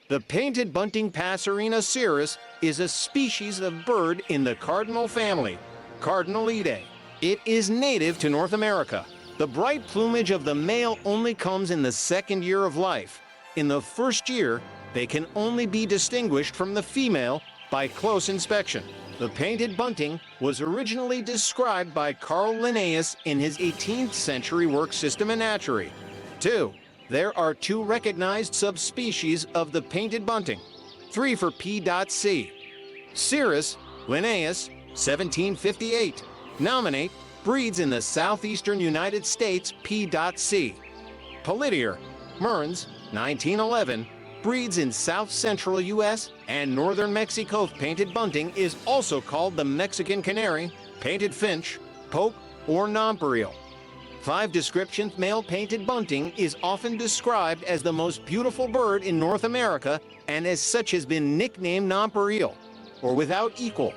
The painted bunting passerina cirrus is a species of bird in the cardinal family, Cardinalidae. It is native to North America. The bright plumage of the male only comes in the second year of life. In the first year, they can only be distinguished from the female by close inspection. The painted bunting was originally described by Carl Linnaeus in his 18th century work Systema Naturae. 2. There are 2 recognized subspecies of the painted bunting. 3 for P.C. Cirrus, Linnaeus, 1758. Nominate, breeds in the southeastern United States, P.C. Pallidere, Mearns, 1911, breeds in south-central U.S. and northern Mexico. Painted bunting is also called the Mexican canary, painted finch, pope, or nonpareil. 5 descriptions. Male painted bunting is often described as the most beautiful bird in North America and as such has been nicknamed nonpareil, or without equal.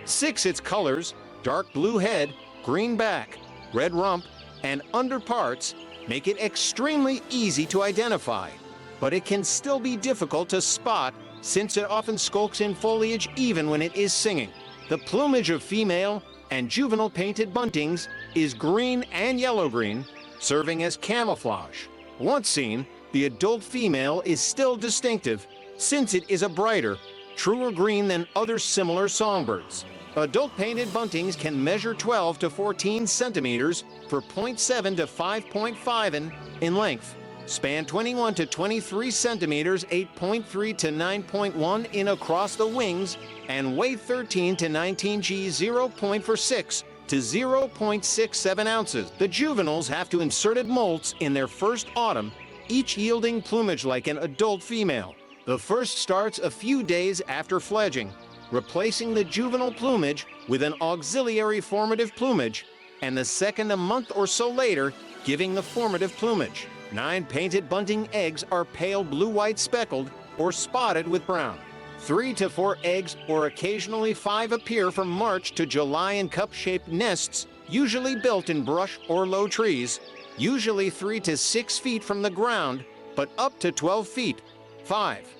6. Its colors, dark blue head, green back, red rump, and underparts make it extremely easy to identify, but it can still be difficult to spot since it often skulks in foliage even when it is singing. The plumage of female and juvenile painted buntings is green and yellow-green, serving as camouflage. Once seen, the adult female is still distinctive since it is a brighter, truer green than other similar songbirds. Adult painted buntings can measure 12 to 14 centimeters for 0.7 to 5.5 in length, span 21 to 23 centimeters, 8.3 to 9.1 in across the wings, and weigh 13 to 19 g, 0.46 to 0.67 ounces. The juveniles have 2 inserted molts in their first autumn, each yielding plumage like an adult female. The first starts a few days after fledging, replacing the juvenile plumage with an auxiliary formative plumage, and the second a month or so later, giving the formative plumage. 9 painted bunting eggs are pale blue-white speckled or spotted with brown. 3 to 4 eggs or occasionally 5 appear from March to July in cup-shaped nests, usually built in brush or low trees, usually 3 to 6 feet from the ground, but up to 12 feet. 5.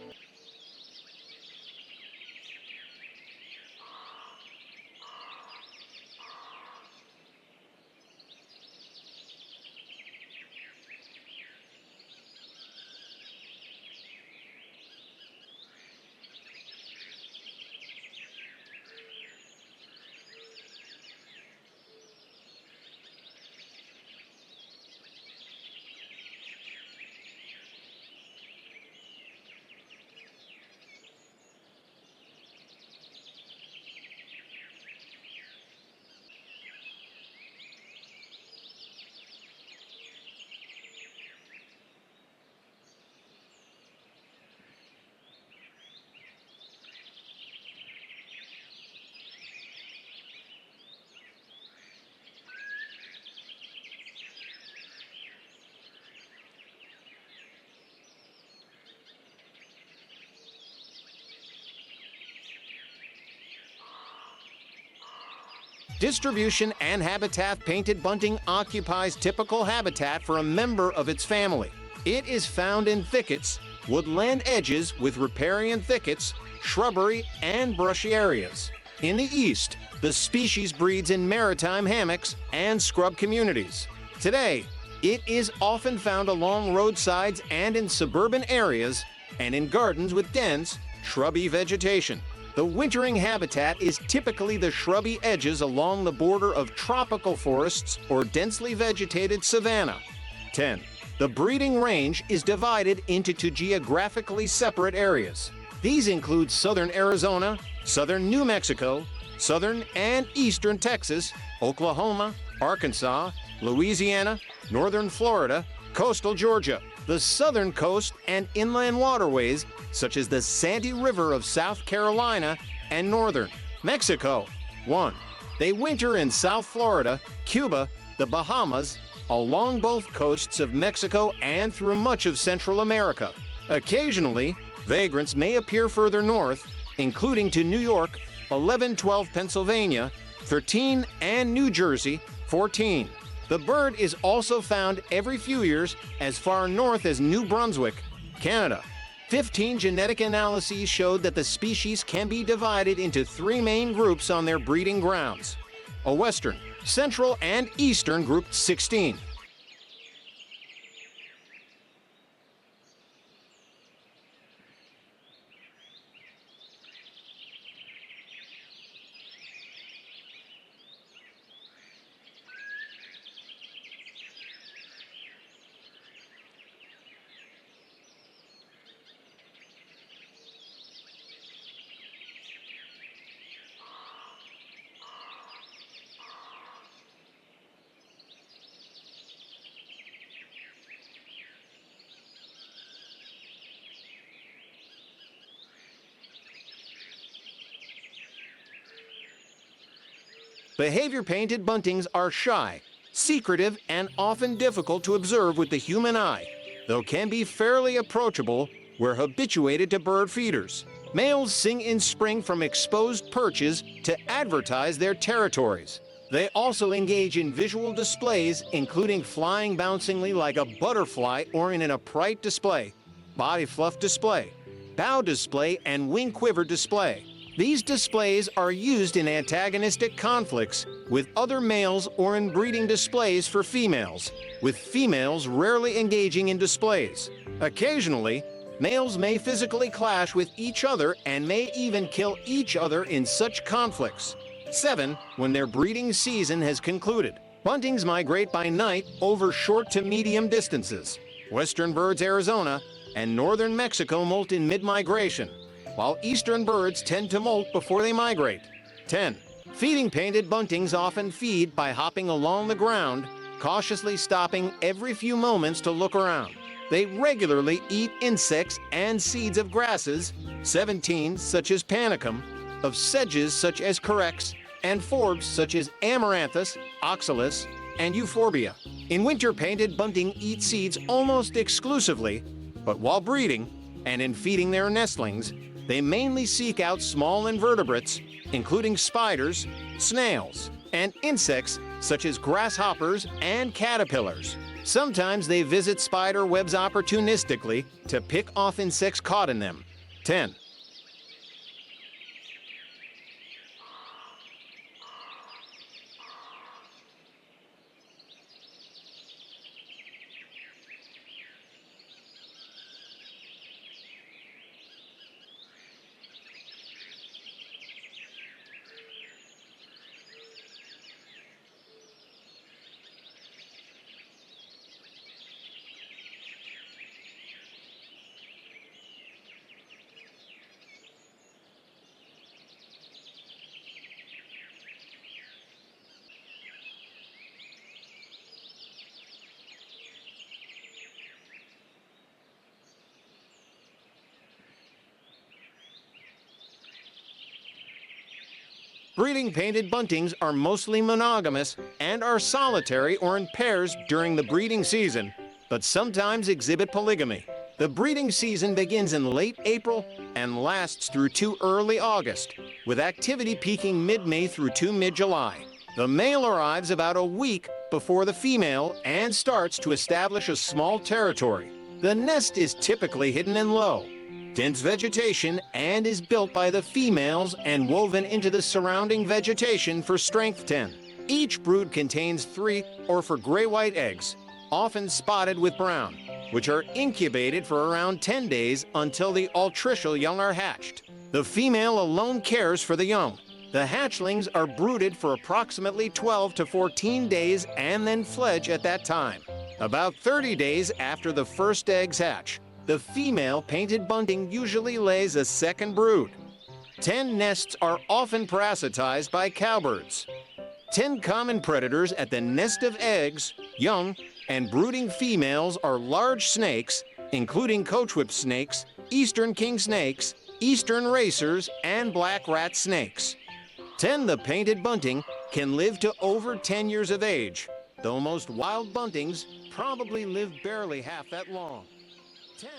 Distribution and habitat. Painted bunting occupies typical habitat for a member of its family. It is found in thickets, woodland edges with riparian thickets, shrubbery, and brushy areas. In the east, the species breeds in maritime hammocks and scrub communities. Today, it is often found along roadsides and in suburban areas, and in gardens with dense, shrubby vegetation. The wintering habitat is typically the shrubby edges along the border of tropical forests or densely vegetated savanna. 10. The breeding range is divided into 2 geographically separate areas. These include southern Arizona, southern New Mexico, southern and eastern Texas, Oklahoma, Arkansas, Louisiana, northern Florida, coastal Georgia, the southern coast and inland waterways such as the Sandy River of South Carolina and northern Mexico. 1. They winter in South Florida, Cuba, the Bahamas, along both coasts of Mexico and through much of Central America. Occasionally, vagrants may appear further north, including to New York, 1112 Pennsylvania, 13, and New Jersey, 14. The bird is also found every few years as far north as New Brunswick, Canada. 15 genetic analyses showed that the species can be divided into 3 main groups on their breeding grounds: a western, central, and eastern grouped 16. Behavior-painted buntings are shy, secretive, and often difficult to observe with the human eye, though can be fairly approachable where habituated to bird feeders. Males sing in spring from exposed perches to advertise their territories. They also engage in visual displays, including flying bouncingly like a butterfly or in an upright display, body fluff display, bow display, and wing quiver display. These displays are used in antagonistic conflicts with other males or in breeding displays for females, with females rarely engaging in displays. Occasionally, males may physically clash with each other and may even kill each other in such conflicts. 7. When their breeding season has concluded. Buntings migrate by night over short to medium distances. Western birds Arizona and northern Mexico molt in mid-migration, while eastern birds tend to molt before they migrate. 10. Feeding painted buntings often feed by hopping along the ground, cautiously stopping every few moments to look around. They regularly eat insects and seeds of grasses, 17 such as panicum, of sedges such as carex, and forbs such as amaranthus, oxalis, and euphorbia. In winter, painted bunting eat seeds almost exclusively, but while breeding and in feeding their nestlings, they mainly seek out small invertebrates, including spiders, snails, and insects such as grasshoppers and caterpillars. Sometimes they visit spider webs opportunistically to pick off insects caught in them. 10. Breeding painted buntings are mostly monogamous and are solitary or in pairs during the breeding season, but sometimes exhibit polygamy. The breeding season begins in late April and lasts through to early August, with activity peaking mid-May through to mid-July. The male arrives about a week before the female and starts to establish a small territory. The nest is typically hidden and low, dense vegetation, and is built by the females and woven into the surrounding vegetation for strength. 10. Each brood contains 3 or 4 gray-white eggs, often spotted with brown, which are incubated for around 10 days until the altricial young are hatched. The female alone cares for the young. The hatchlings are brooded for approximately 12 to 14 days and then fledge at that time. About 30 days after the first eggs hatch, the female painted bunting usually lays a second brood. 10 nests are often parasitized by cowbirds. 10 common predators at the nest of eggs, young, and brooding females are large snakes, including coachwhip snakes, eastern king snakes, eastern racers, and black rat snakes. 10. The painted bunting can live to over 10 years of age, though most wild buntings probably live barely half that long. 10.